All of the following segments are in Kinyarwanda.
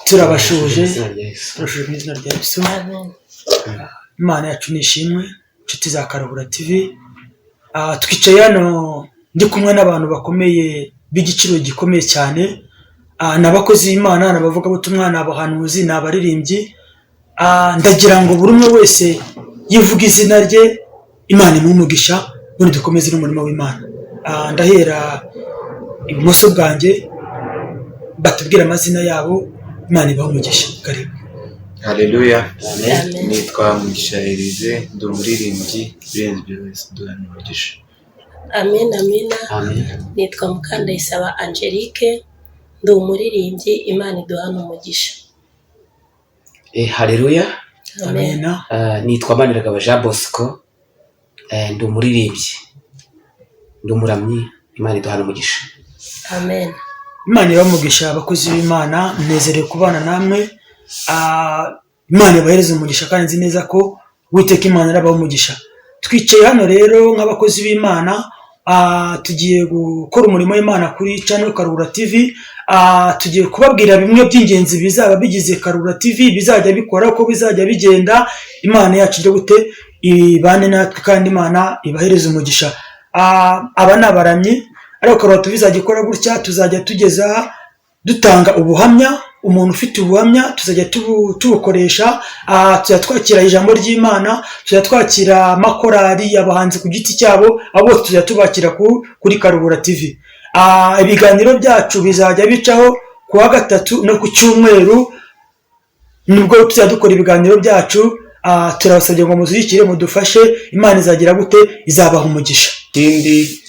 turabashuje turashuje mu izina rya Yesu. Imana yacu nishimwe, inshuti za Karuhura TV. Twicaye hano ndi kumwe n'abantu bakomeye b'igiciro gikomeye cyane, n'abakozi b'Imana, n'abavugabutumwa, n'abahanuzi, n'abaririmbyi. Ndagira ngo buri umwe wese yivuga izina rye, Imana imumugisha, ubundi dukomeze n'umurimo w'Imana. Ndahera ibumoso bwanjye, batubwira amazina yabo, Imana ibahe umugisha. Karibu. Haleluya. Nitwa Mugisha Elize, ndi umuririmbyi, Birenze duhana umugisha. Amina. Nitwa Mukandayisaba Angelique, ndi umuririmbyi, Imana iduhana umugisha. Haleluya. Amina. Nitwa Maniragaba Jean Bosco, ndi umuririmbyi, ndi umuramyi, Imana iduhana umugisha. Amen. Imana ibahe umugisha abakozi b'Imana, nezerewe kubana namwe. Imana ibahereze umugisha kandi nzi neza ko Uwiteka Imana arabaha umugisha. Twicaye hano rero nk'abakozi b'Imana, tugiye gukora umurimo w'Imana kuri channel Karuhura TV. Tugiye kubabwira bimwe by'ingenzi bizaba bigize Karuhura TV, bizajya bikora, uko bizajya bigenda. Imana yacu ije gute ibane natwe kandi Imana ibahereze umugisha. Aba ni abaramyi, ariko Karuhura TV izajya ikora gutya, tuzajya tugeza dutanga ubuhamya. Umuntu ufite ubuhamya tuzajya tubukoresha, tuzajya twakira ijambo ry'Imana, tuzajya twakira amakorari, abahanzi ku giti cyabo, abo bose tuzajya tubakira kuri Karuhura TV. Ibiganiro byacu bizajya bicaho ku wa gatatu no ku cyumweru, nibwo tuzajya dukora ibiganiro byacu. Turabasabye ngo muzirikire, mudufashe, Imana izagira gute izabaha umugisha. Ikindi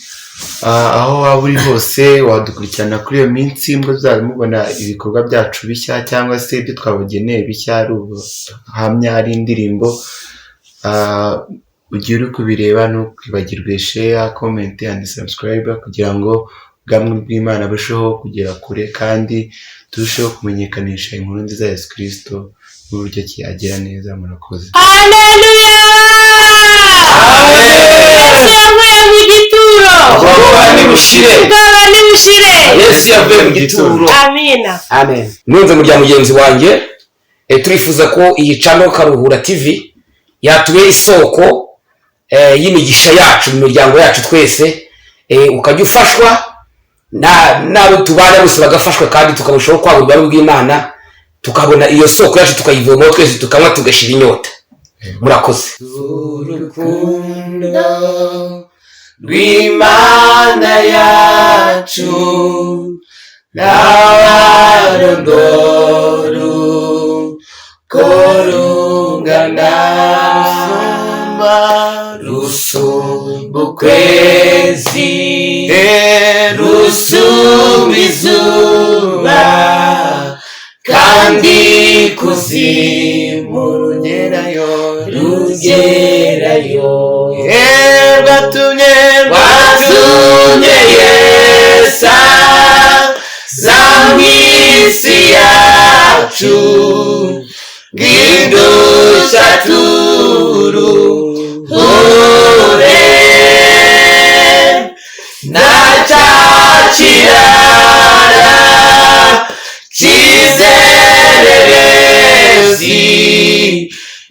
aho waba uri hose wadukurikirana kuri iyo minsi, mbwo mubona ibikorwa byacu bishya cyangwa se ibyo twabageneye bishya, ari ubuhamya, ari indirimbo. Ugiye uri kubireba, ntukibagirwe share, comment and subscribe kugira ngo ubwami bw'Imana burusheho kugera kure kandi turusheho kumenyekanisha inkuru nziza ya Yesu Kristo n'uburyo ki agira neza. Murakoze. Haleluya. Yesu yavuye mu gituro. Amina. Amen. Nunze murya mugenzi wanjye, turifuza ko iyi channel Karuhura TV yatubera isoko y'imigisha yacu mu miryango yacu twese, ukajya ufashwa n'abo tubana bose bagafashwa, kandi tukarushaho kwagura ubwami bw'Imana, tukabona iyo soko yacu tukayivomaho twese, tukanywa tugashira inyota. Murakoze. Urukundo rw'Imana yacu n'abarondoru ko rungana, rusumba ukwezi, rusumba izuba, kandi kuzimu rugerayo. Rwatumye Yesu aza mw'isi yacu, bw'indusha turuhure, na cya kirara cy'izererezi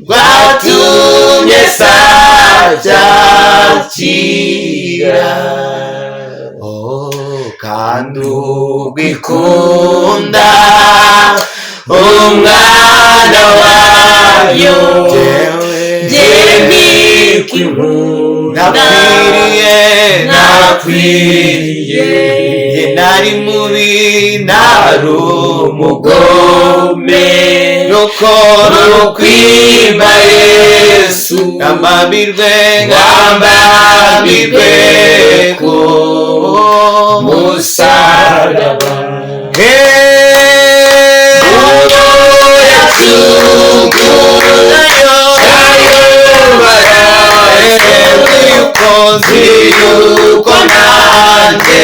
rwatumye sacyakira. Kandi ugikunda umwana wayo, nakwiriye, nari mubi, nari umugome, nuko rukwimba Yesu, ngambambirwe ku musaraba. Yuko nanjye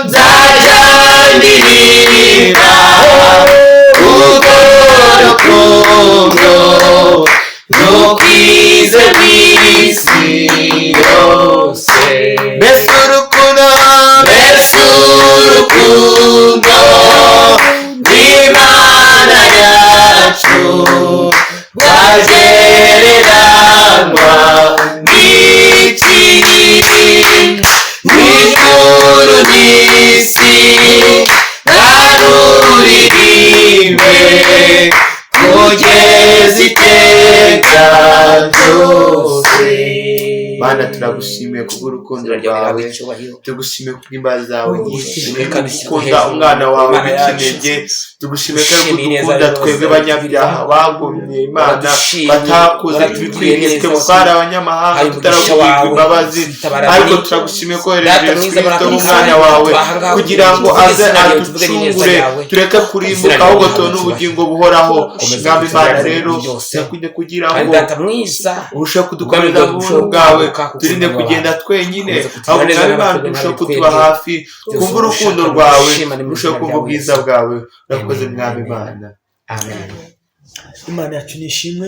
nzajya ndirimba urwo rukundo rukwize mw'isi yose. Mbese urukundo Mana turagushimiye kubw'urukundo rwawe, tugushimiye kubw'imbabazi zawe nyinshi, gukunda umwana wawe w'ikinege, tugushimiye kandi gukunda twebwe abanyabyaha bagomye Imana batakoze ibikwiriye, twe twari abanyamahanga tutaraguha imbabazi, ariko turagushimiye ko wohereje Yesu Kristo umwana wawe kugira ngo aze aducungure tureke kurimbuka ahubwo tubone ubugingo buhoraho. Mwami Imana rero turakwinye kugira ngo urusheho kudukomeza mu buntu bwawe, turinde kugenda twenyine, ahubwo Mwami Imana urusheho kutuba hafi, twumve urukundo rwawe, urusheho kumva ubwiza bwawe. Urakoze Mwami Imana, amen. Imana yacu nishimwe,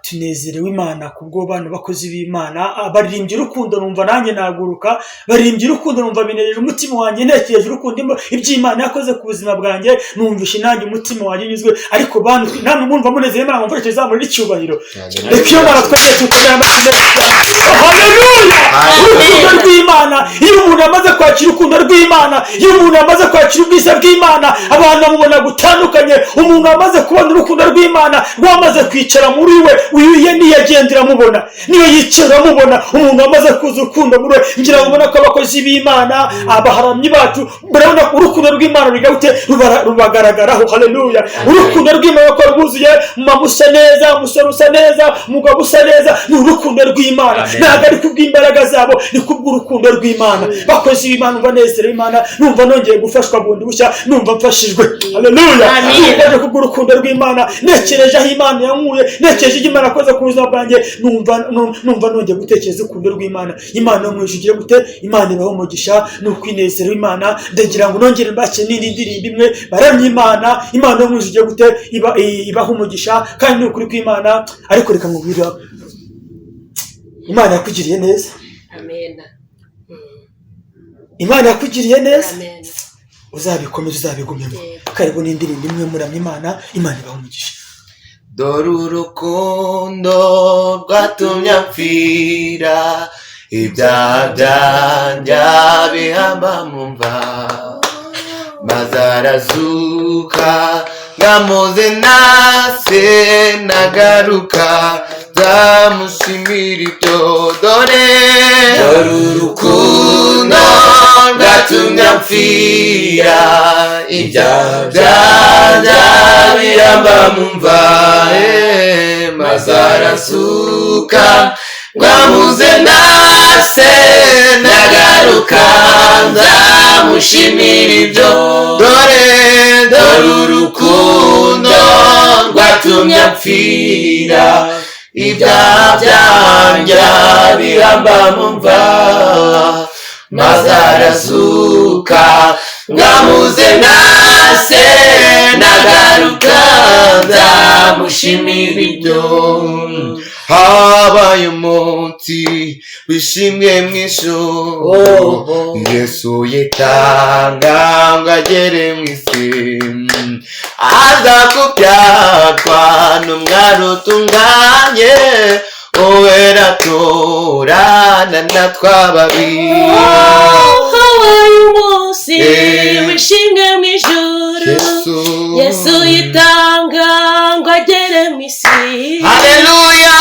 tunezerewe Imana kubwo bana bakozi b'Imana baririmbye urukundo, numva nanjye naguruka, baririmbye urukundo numva binejeje umutima wanjye, ntekereje urukundo iby'Imana yakoze ku buzima bwanjye, numvishe nanjye umutima wanjye unyuzwe. Ariko bantu namwe mwumva munezeye Imana, mumfashe zamura icyubahiro, reka iyo Mana twese tukomera amashyi. Haleluya! Urukundo rw'Imana, iyo umuntu amaze kwakira urukundo rw'Imana, iyo umuntu amaze kwakira ubwiza bw'Imana, abantu bamubona gutandukanye. Umuntu amaze kubona urukundo rw'Imana rwamaze kwicara muri uyu niyagendera mubona, niyo yicara mubona, umuntu amaze kuza urukundo muri we. Ngira ngo ubona ko abakozi b'Imana, abaharamyi bacu, murabona urukundo rw'Imana rugahute rubagaragaraho. Haleluya! Urukundo rw'Imana ko rwuzuye, mama usa neza, umusore usa neza, umugabo usa neza, ni urukundo rw'Imana. Ntabwo ari kubw'imbaraga zabo, ni kubw'urukundo rw'Imana. Bakozi b'Imana, umva nezerewe Imana, numva nongeye gufashwa bundi bushya, numva mfashijwe. Haleluya! Numva kubw'urukundo rw'Imana, nekereje aho Imana yankuye, nekereje icyo Imana akoze ku buzima bwanjye, numva nongeye gutekereza urukundo rw'Imana. Imana yo mwijuru igiye gute? Imana ibaho umugisha, ni ukwinezerewe Imana. Ndagira ngo nongere mbake n'indi ndirimbo imwe, baramye Imana. Imana yo mwijuru igiye gute? Ibaho umugisha, kandi ni ukuri kw'Imana. Ariko reka nkubwire, Imana yakugiriye neza. Amen. Imana yakugiriye neza. Amen. Uzabikomeza, uzabigumyemo. Karibu n'indirimbo imwe, muramye Imana. Imana ibaho umugisha. Dore urukundo rwatumye mpfira, ibyaha byanjye bihamba mu mva, maze arazuka ngamuze nase nagaruka, nzamushimira ibyo. Dore urukundo rwatumye mpfira, ibyaha byanjye bihamba mu mva, maze arasuka ngamuze nase nagaruka, nzamushimira ibyo. Dore urukundo rwatumye mpfira, ibyaha byanjye bihamba mu mva, maze arasuka ngamuze nase nagaruka, nzamushimira ibyo. Habaye umunsi wishimwe mu ijuru, Yesu yitanga ngo agere mu isi, aza kubyarwa n'umwana utunganye, uwera turana na twababiri. Habaye umunsi wishimwe mu ijuru, Yesu yitanga ngo agere mu isi. Haleluya!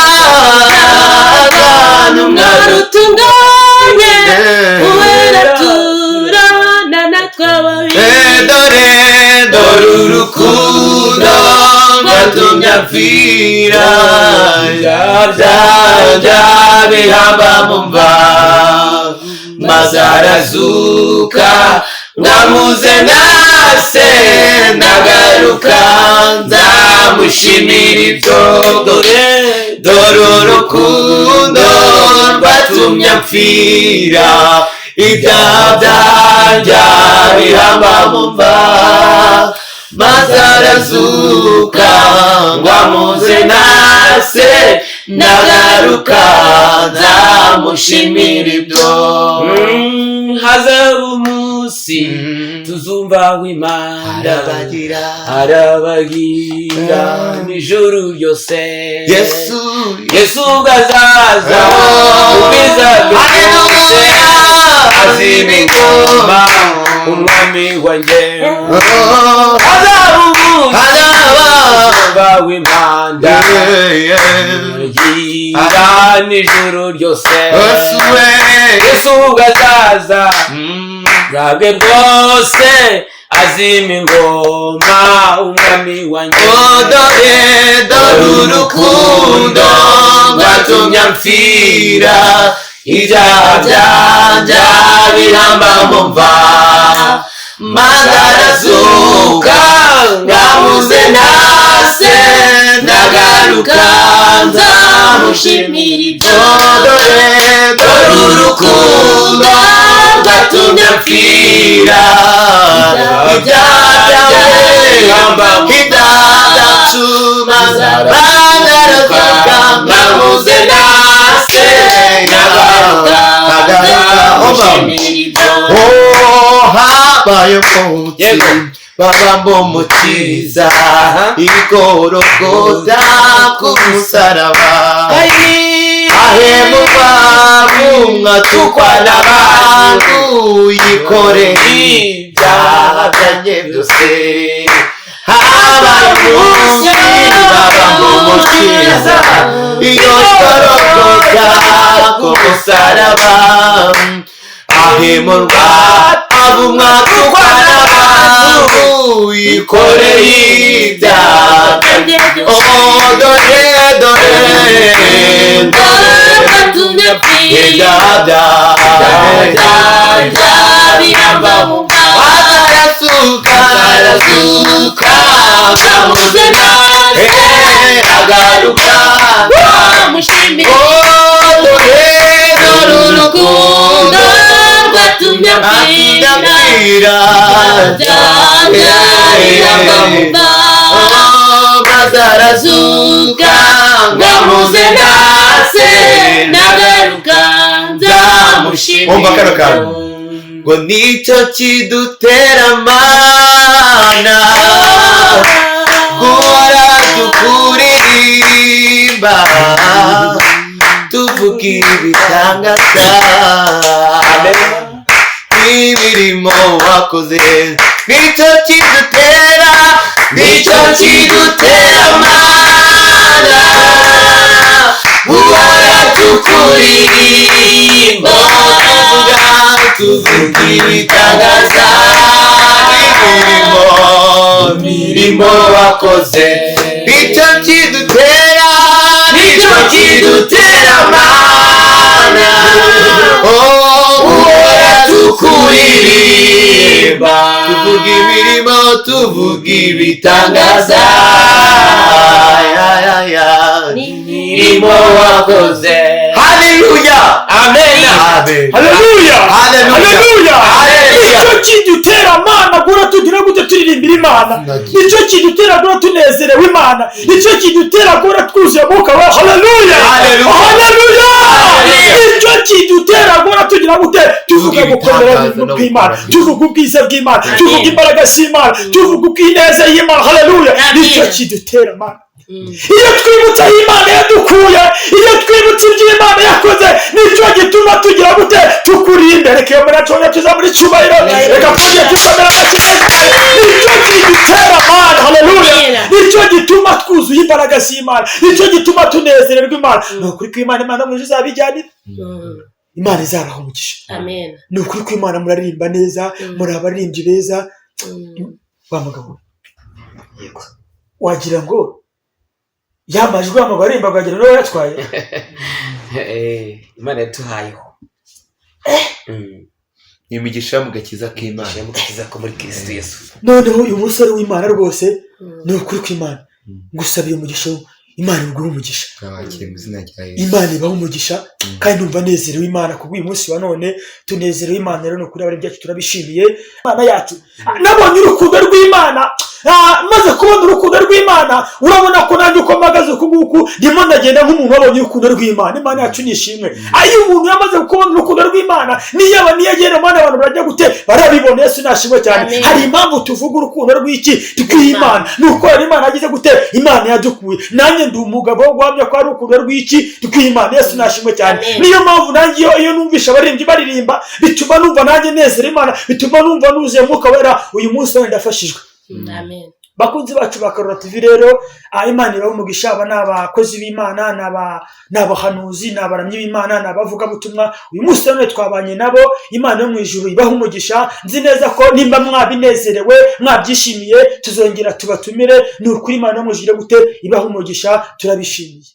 N'umwana utunganye, uwera turana na twababiri. Dore urukundo rwatumye mpfira, ibyaha bihamba mu mva, maze arazuka ngamuze nase nagaruka, nzamushimira ibyo. Dore urukundo rwatumye mpfira, ibyaha byanjye bihamba mu mva, maze arazuka ngamuze nase nagaruka, nzamushimira ibyo. Hazaba umunsi tuzumva w'Imana arabagira n'ijuru ryose, Yesu ugazaza ubwiza bwe bwose, azima ingoma umwami wanjye. Hazaba umurwa w'impanda yiga n'ijuru ryose Yesu ubwo azaza zabwe rwose azima ingoma umwami wanjye dore urukundo rwatumye mpfira ibyaha byanjye biramba mu mva maze arazuka ngamuze nase ndagaruka nzamushimira ibyo dore urukundo rwatumye mpfira ibyaha byanjye biramba mu mva maze arazuka ngamuze nase ndagaruka nzamushimira ibyo habaye umunsi babambo mukiza igorogota ku musaraba ahemurwa mwatukwa n'abantu yikoreye ibyaha byanjye byose habaye umunsi babambo mukiza igorogota ku musaraba ahemurwa avumwa tukwa n'abantu yikoreye ibyaha dore batumye ibyaha byanjye biramba mu mva arasuka ngamuze nase agaruka amushimira dore urukundo rwatumye mpfira maze arazuka ngamuze nase ndagaruka nzamushimira ngo nicyo kidutera mana guhora tukuririmba tuvuga ibitangaza imirimo wakoze nicyo kidutera mana guhora tukuririmba tuvuga ibitangaza imirimo wakoze nicyo kidutera mana uhora tukuririmba tuvuga imirimo tuvuga ibitangaza imirimo wakoze haleluya amen haleluya nicyo kidutera mana guhora tugira gute turirimbira imana nicyo kidutera guhora tunezerewe imana nicyo kidutera guhora twuzuye umwuka wa haleluya nicyo kidutera guhora tugira gute tuvuga gukomera kw'imana tuvuga ubwiza bw'imana tuvuga imbaraga z'imana tuvuga ubwineza y'imana haleluya nicyo kidutera mana iyo twibutse aho imana yadukuye iyo twibutse ibyo imana yakoze nicyo gituma tugira gute tukurinda reka iyo muri acunga tuza muri cyubahiro reka twongere tukomera nicyo kidutera mana haleluya nicyo gituma twuzuye imbaraga z'imana nicyo gituma tunezererwa imana ni ukuri kw'imana mu ejo izabijyanira imana izabaha umugisha ni ukuri kw'imana muraririmba neza muri abaririmbyi beza wa mugabo yego wagira ngo yamajwe amabarimba bwagira no yatwaye imana yatuhayeho imigisha mu gakiza k'Imana mu gakiza ko muri Kristo Yesu noneho uyu musore w'Imana rwose ni ukuri kw'Imana ngusabiye umugisha Imana iguha umugisha Imana ibaha umugisha kandi numva nezerewe Imana kubw'uyu munsi wa none tunezerewe Imana rero no kuri abari byacu turabishimiye Imana yacu nabonye urukundo rw'Imana maze kubona urukundo rw'Imana urabona ko nanjye uko mpagaze ukuguku ndimo ndagenda nk'umuntu wabonye urukundo rw'Imana Imana yacu nishimwe ayo umuntu yamaze kubona urukundo rw'Imana niyaba niyagenda mwana abantu barajya gute barabibona Yesu nashimwe cyane hari impamvu tuvuga urukundo rw'iki rw'Imana nuko Imana yagize gute Imana yadukuye nanjye ndi umugabo wo guhamya ko ari urukundo rw'iki rw'Imana Yesu nashimwe cyane niyo mpamvu nanjye iyo numvisha abaririmbyi baririmba bituma numva nanjye nezera Imana bituma numva nuzuye Mwuka Wera uyu munsi wenda ndafashijwe Amen. bakunzi bacu ba Karura TV rero Imana ibahe umugisha. Aba ni abakozi b'Imana, ni abahanuzi, ni abaramyi b'Imana, ni abavugabutumwa. Uyu munsi none twabanye nabo. Imana yo mu ijuru ibahe umugisha. Nzi neza ko nimba mwabinezerewe mwabyishimiye tuzongera tubatumire. Ni ukuri Imana yo mu ijuru gute ibahe umugisha, turabishimiye.